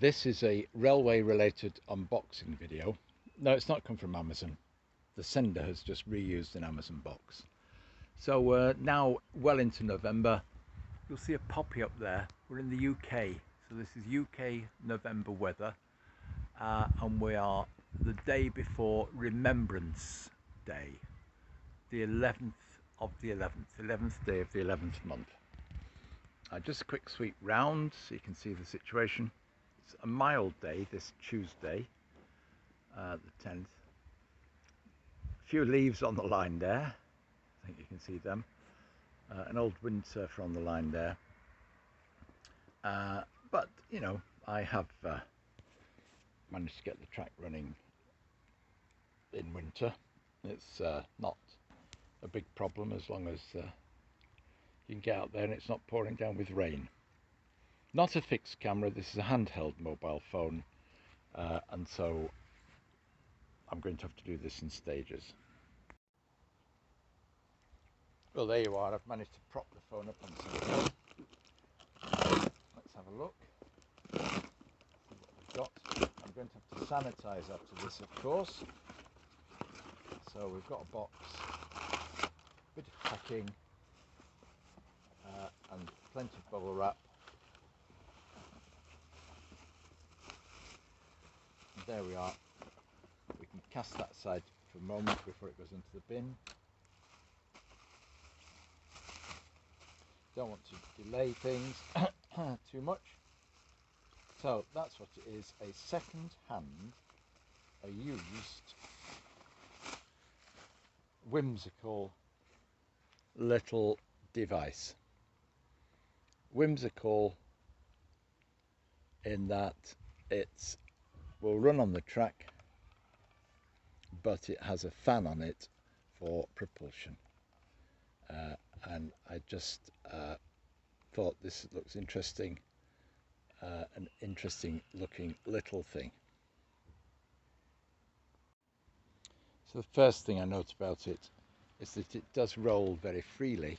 This is a railway related unboxing video. No, it's not come from Amazon. The sender has just reused an Amazon box. So now well into November, you'll see a poppy up there. We're in the UK, so this is UK November weather, and we are the day before Remembrance Day, the 11th of the 11th day of the 11th month. Just a quick sweep round so you can see the situation. It's a mild day this Tuesday, the 10th. A few leaves on the line there, I think you can see them. An old windsurfer on the line there. But, you know, I have managed to get the track running in winter. It's not a big problem as long as you can get out there and it's not pouring down with rain. Not a fixed camera, this is a handheld mobile phone, and so I'm going to have to do this in stages. Well, there you are, I've managed to prop the phone up on something. Let's have a look, see what we've got. I'm going to have to sanitize after this, of course. So we've got a box, a bit of packing, and plenty of bubble wrap. And there we are. We can cast that aside for a moment before it goes into the bin. Don't want to delay things too much. So that's what it is, a second-hand, a used, whimsical little device. Whimsical in that it will run on the track, but it has a fan on it for propulsion. And I just thought this looks interesting, an interesting looking little thing. So the first thing I note about it is that it does roll very freely,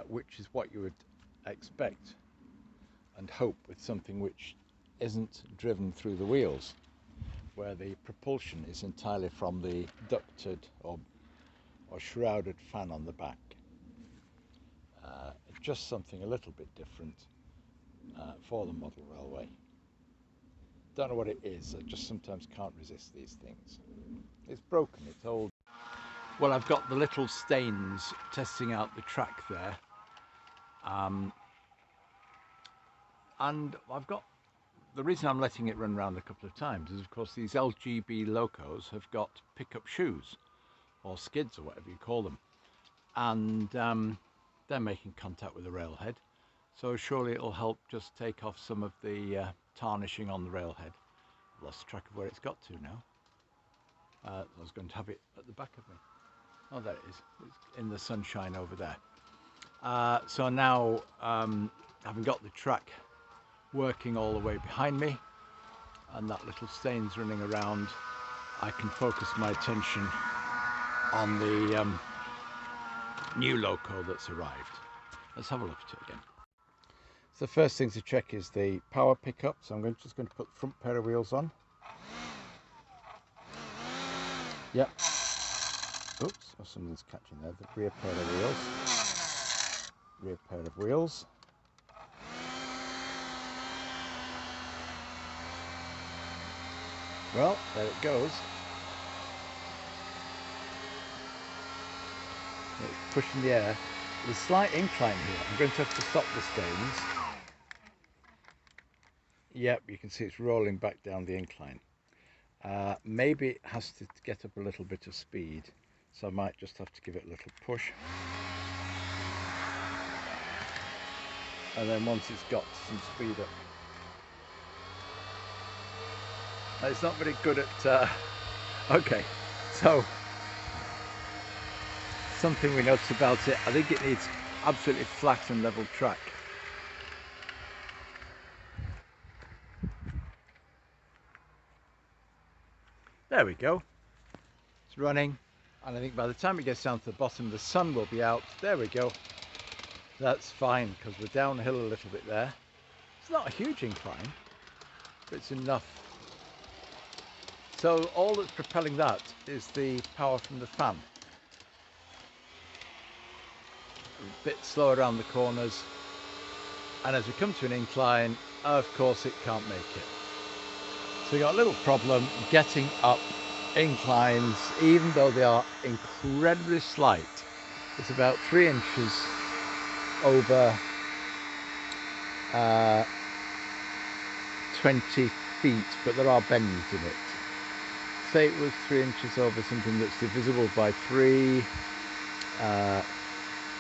which is what you would expect and hope with something which isn't driven through the wheels, where the propulsion is entirely from the ducted or shrouded fan on the back. Just something a little bit different for the model railway. Don't know what it is, I just sometimes can't resist these things. It's broken, it's old. Well, I've got the little stains testing out the track there. And I've got, the reason I'm letting it run around a couple of times is, of course, these LGB locos have got pickup shoes, or skids, or whatever you call them. And they're making contact with the railhead. So surely it'll help just take off some of the tarnishing on the railhead. I've lost track of where it's got to now. I was going to have it at the back of me. Oh, there it is. It's in the sunshine over there. So now, having got the track working all the way behind me, and that little stain's running around, I can focus my attention on the new loco that's arrived. Let's have a look at it again. So the first thing to check is the power pickup. So I'm just going to put the front pair of wheels on. Yep. Oops, oh, something's catching there. The rear pair of wheels. Rear pair of wheels. Well, there it goes. It's pushing the air. There's a slight incline here. I'm going to have to stop the stains. Yep, you can see it's rolling back down the incline. Maybe it has to get up a little bit of speed, so I might just have to give it a little push. And then once it's got some speed up. It's not very good at... okay, so something we noticed about it, I think it needs absolutely flat and level track. There we go, it's running, and I think by the time it gets down to the bottom the sun will be out. There we go, that's fine because we're downhill a little bit there. It's not a huge incline, but it's enough. So all that's propelling that is the power from the fan. A bit slow around the corners, and as we come to an incline, of course it can't make it. So we got a little problem getting up inclines, even though they are incredibly slight. It's about 3 inches over 20 feet, but there are bends in it. Say it was 3 inches over something that's divisible by 3,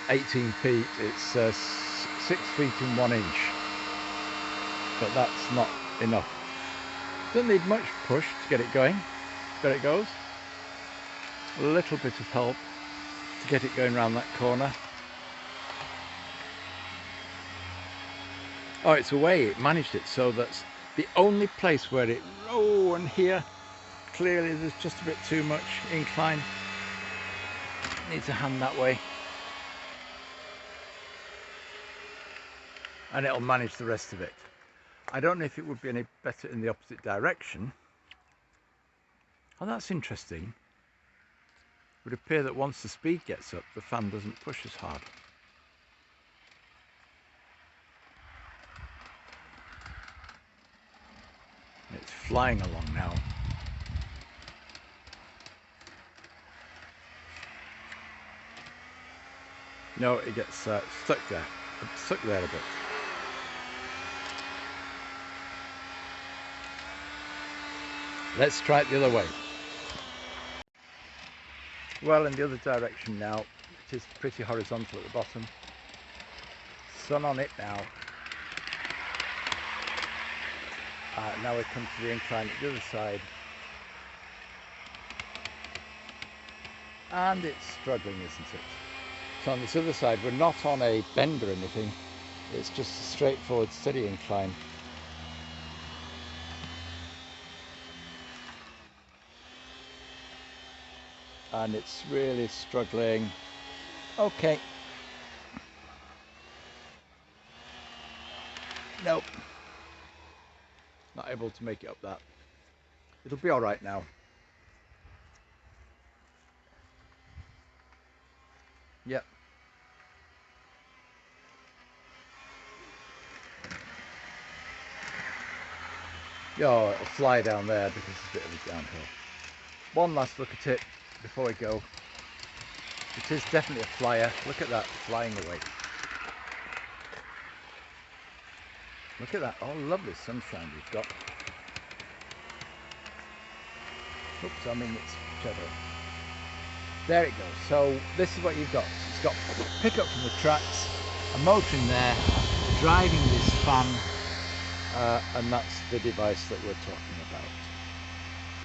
18 feet, it's 6 feet and 1 inch. But that's not enough. Doesn't need much push to get it going. There it goes. A little bit of help to get it going around that corner. Oh, it's away, it managed it, so that's the only place where it, oh, and here clearly there's just a bit too much incline. Needs a hand that way, and it'll manage the rest of it. I don't know if it would be any better in the opposite direction. Oh, that's interesting. It would appear that once the speed gets up, the fan doesn't push as hard. It's flying along now. No, it gets stuck there. It's stuck there a bit. Let's try it the other way. Well, in the other direction now, it is pretty horizontal at the bottom. Sun on it now. Now we come to the incline at the other side. And it's struggling, isn't it? So on this other side, we're not on a bend or anything. It's just a straightforward, steady incline. And it's really struggling. Okay. Nope. Not able to make it up that. It'll be all right now. Yep. Oh, it'll fly down there because it's a bit of a downhill. One last look at it before we go. It is definitely a flyer. Look at that, flying away. Look at that. Oh, lovely sunshine we've got. Oops, I'm in its shadow. There it goes. So this is what you've got. It's got pickup from the tracks, a motor in there, driving this fan, and that's the device that we're talking about.